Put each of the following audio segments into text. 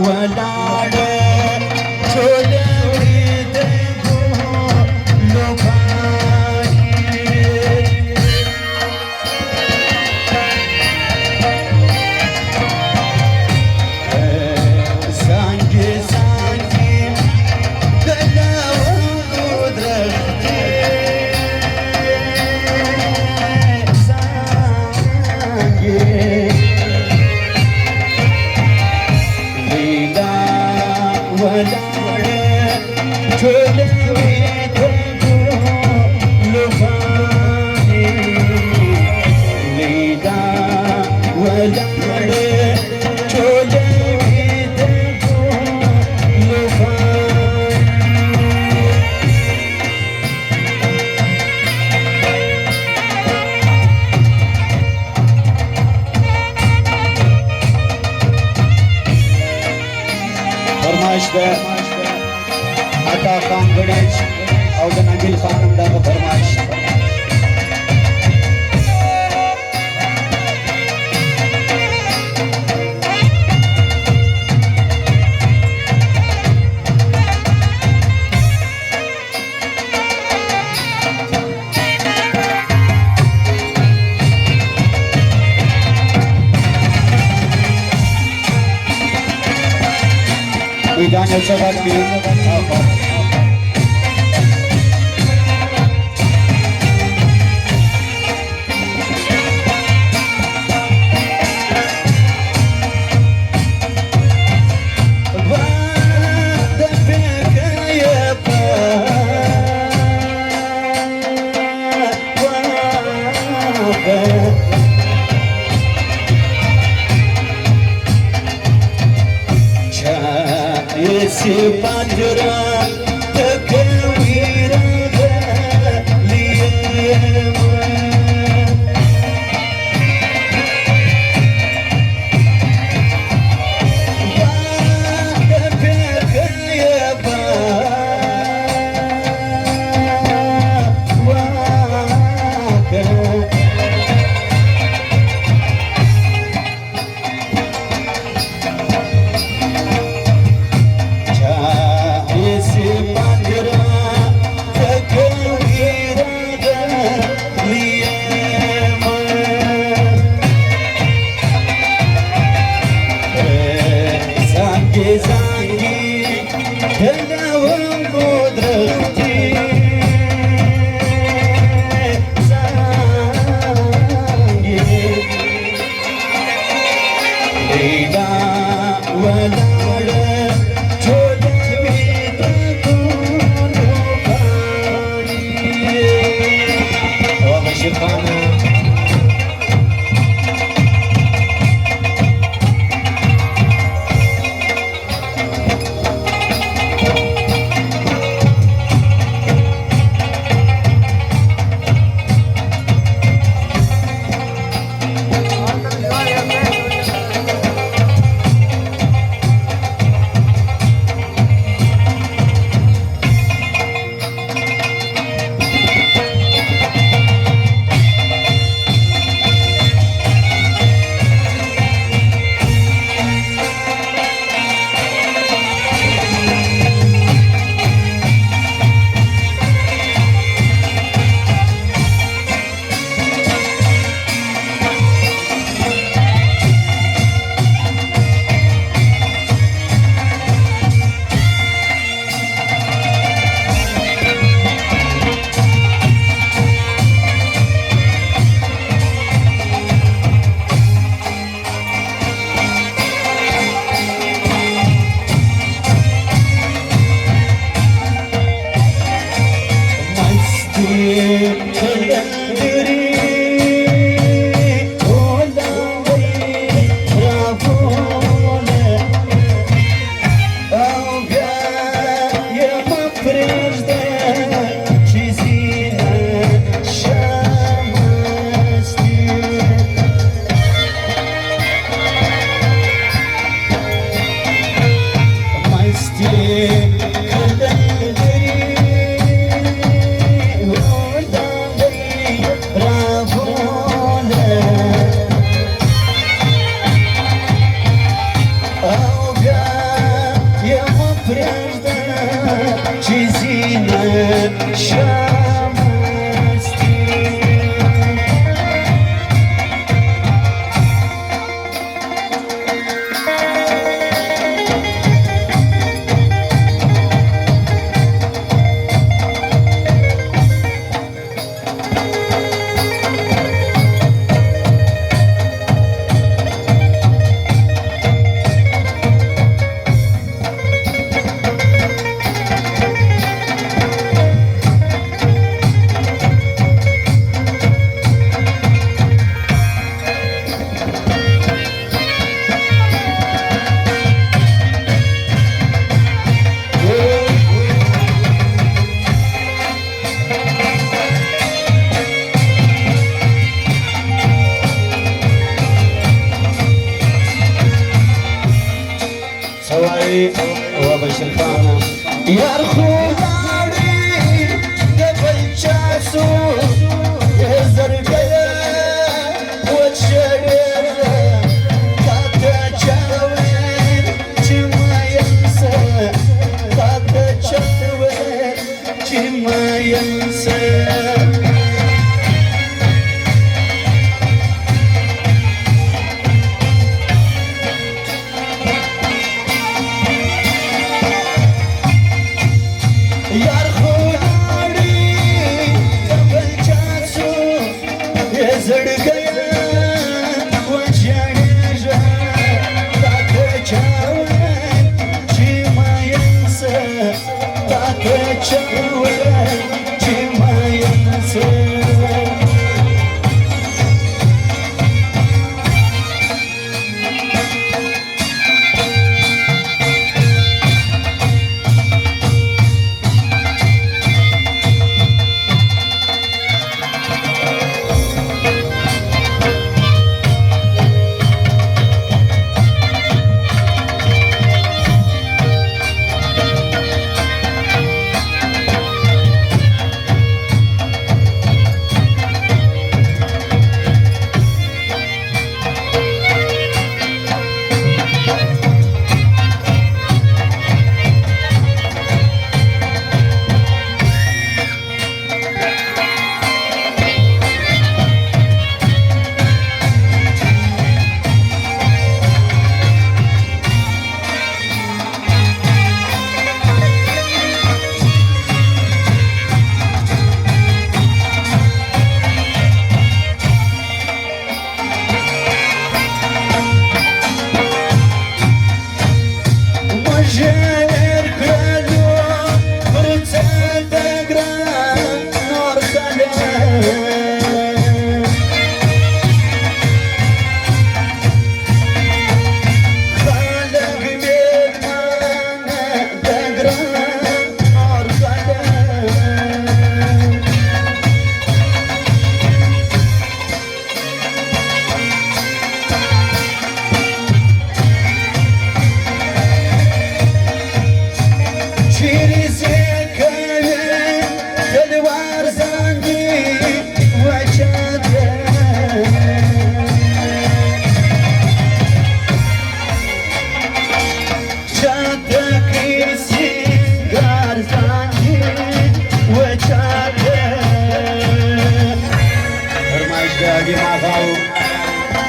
वलाड़े छोले देखो सांगे सांगे गलावं द्रखते सांगे लीला वलाड़े छोले देखो लुभाने लीला वलाड़े छोले देखो लुभाने फरमाइश पे अता खान गणेश और नबील खान नंदा का फरमाइश Daniel Sabatki से पांजरा तकवीर लिए बात पे गए هواي وبشر خانة يا الخواري قبل جاسو يا زرقاء والشرير تتجاوز جما ينسى تتجاوز جما ينسى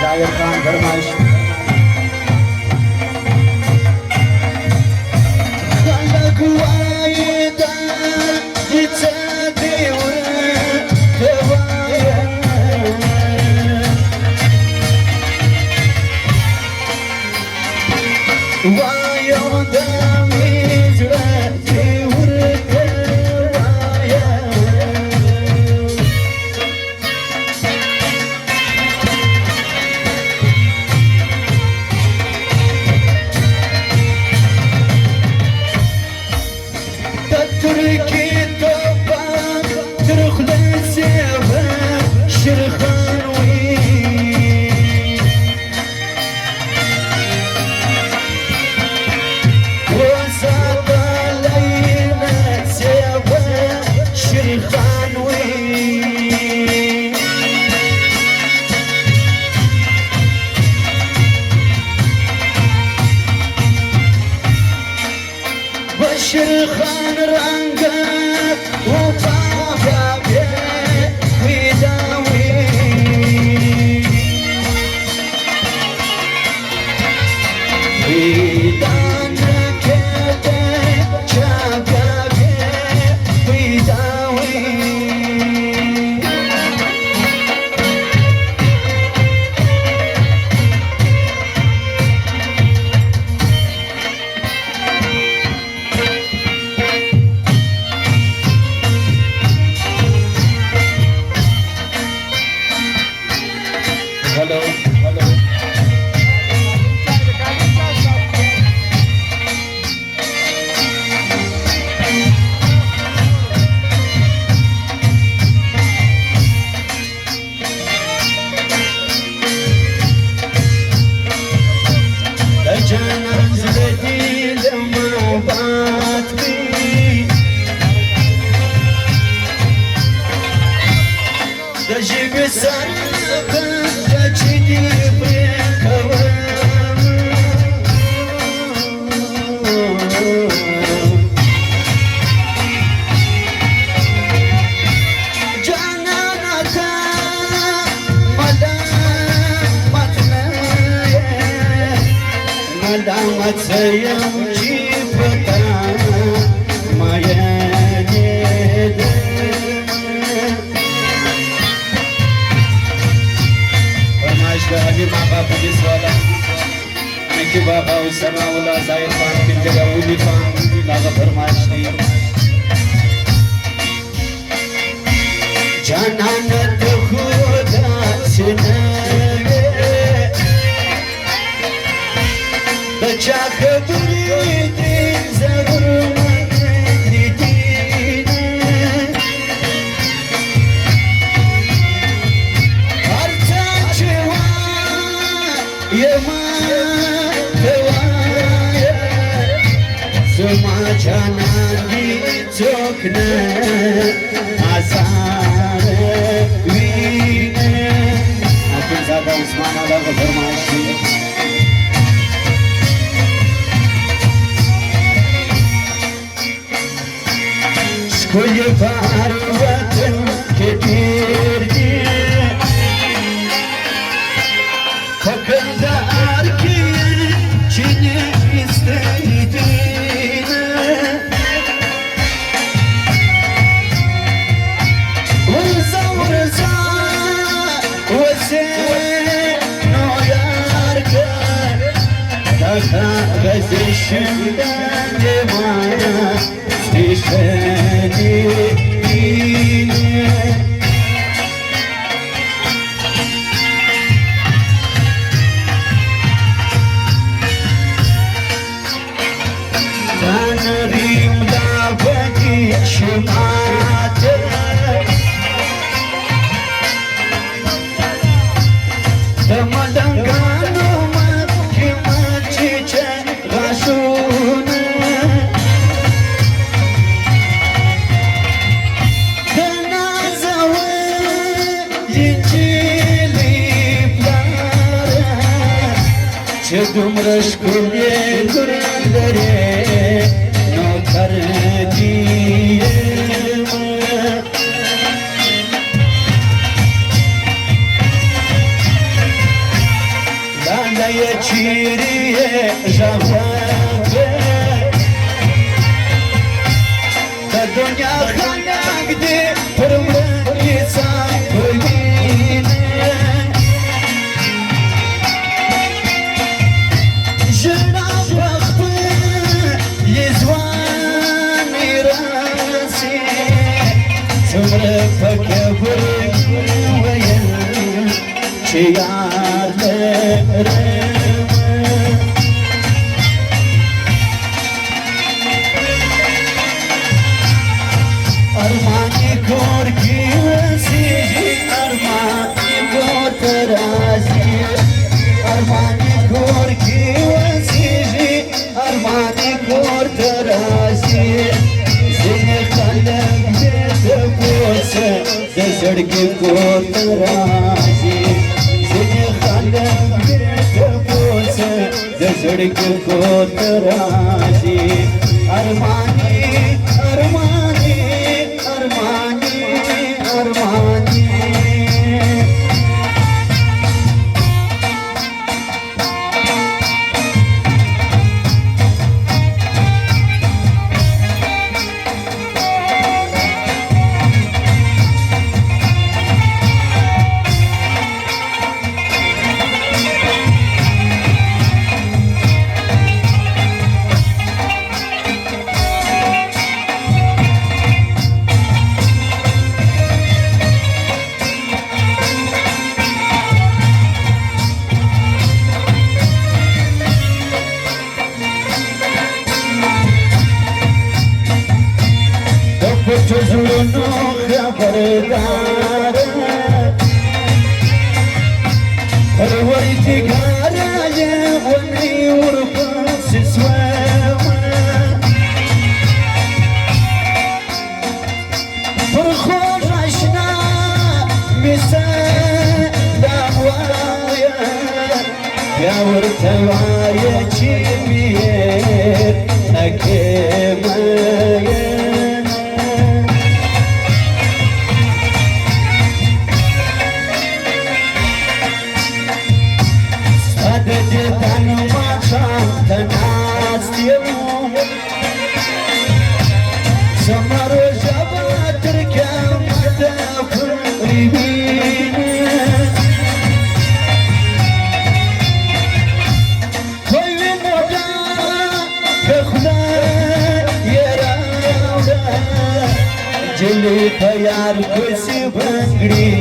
زاهر خان فرمائش خلق وايدا يتسادي ورهوايا وايا ودامي جراتي ورهوايا تركي طبان ترخل السيفة شرخانوي وسط الليلة سيفة شرخانوي والشرخان رنقك وطافك ويداوي ويدانك شابك ويداوي أتسيم جيبتا ما ينيد فرماش بهدي مع بابا بسوالا نكي بابا وسما ولا زايد فان كن جگہ ولي فان لاغا فرماش دي جانان خدا سنوي بچا خبري دي ضرور مدري دين هرچا چوا يما دوايا زما جانان دي چوكنا آزار وینه اکن زاده عثمان آلا فرمایشی شکوی بار وطن که دیردی فکردار که چینه استیدینه Gözüşümden demaya düşeni yine Tanrım da bakışım adı Damadan kanıma kime çiçek Raşune Denazavı yinciliplara Çıdım rışkule gürlere Notar diyeme Lale çiriye javabe Da dünya halakdi Pırmı insan bölüne Jına baktı Yezvan irasi Sımrı fakabır Veyen Çiyarlarım Armani korki vesici Armani kortarazi Armani korki vesici Armani kortarazi Zine kalem de posa Zezergi kortarazi Zine kalem de posa Zezergi kortarazi Armani, Armani Armani, Armani Çocuğunu haberdar Perverdigaraya Vani urfas iswama Fırkhoş aşna Misal davaya Yavur tevaya çimiyer Akemaya يوم سمر وجبات ركام تاكل ريبين خوي مودا بخدا يراودا جلي پیار کسی بنگڑی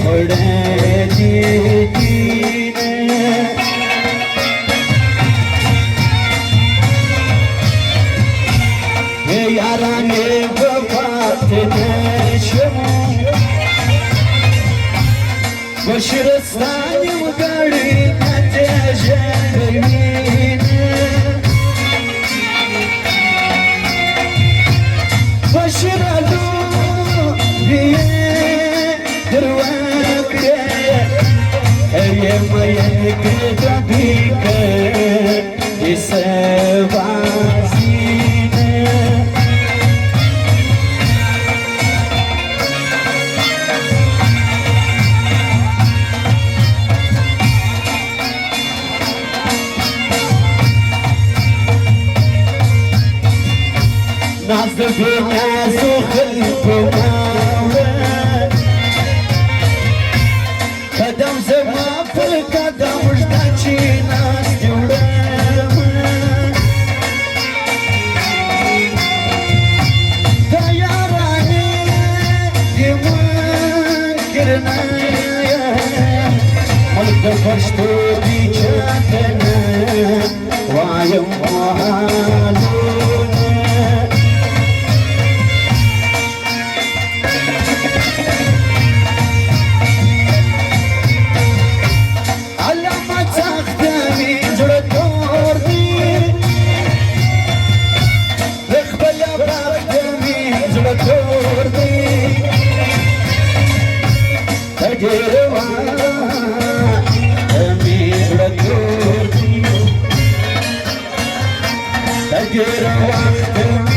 خوڑے دیدین یارانه وفات نشم بشرستانیم گڑی نتیجهوین بشرالو بیه دروکره هیم ینکر بیکر اسوازینه ناس ناس وخلف ماوى قدم زما في القدم وجدانشي ناس جوړه دا یارانه دې منکرنا ملک د پښتو دي چاته وایم وهالونه Get a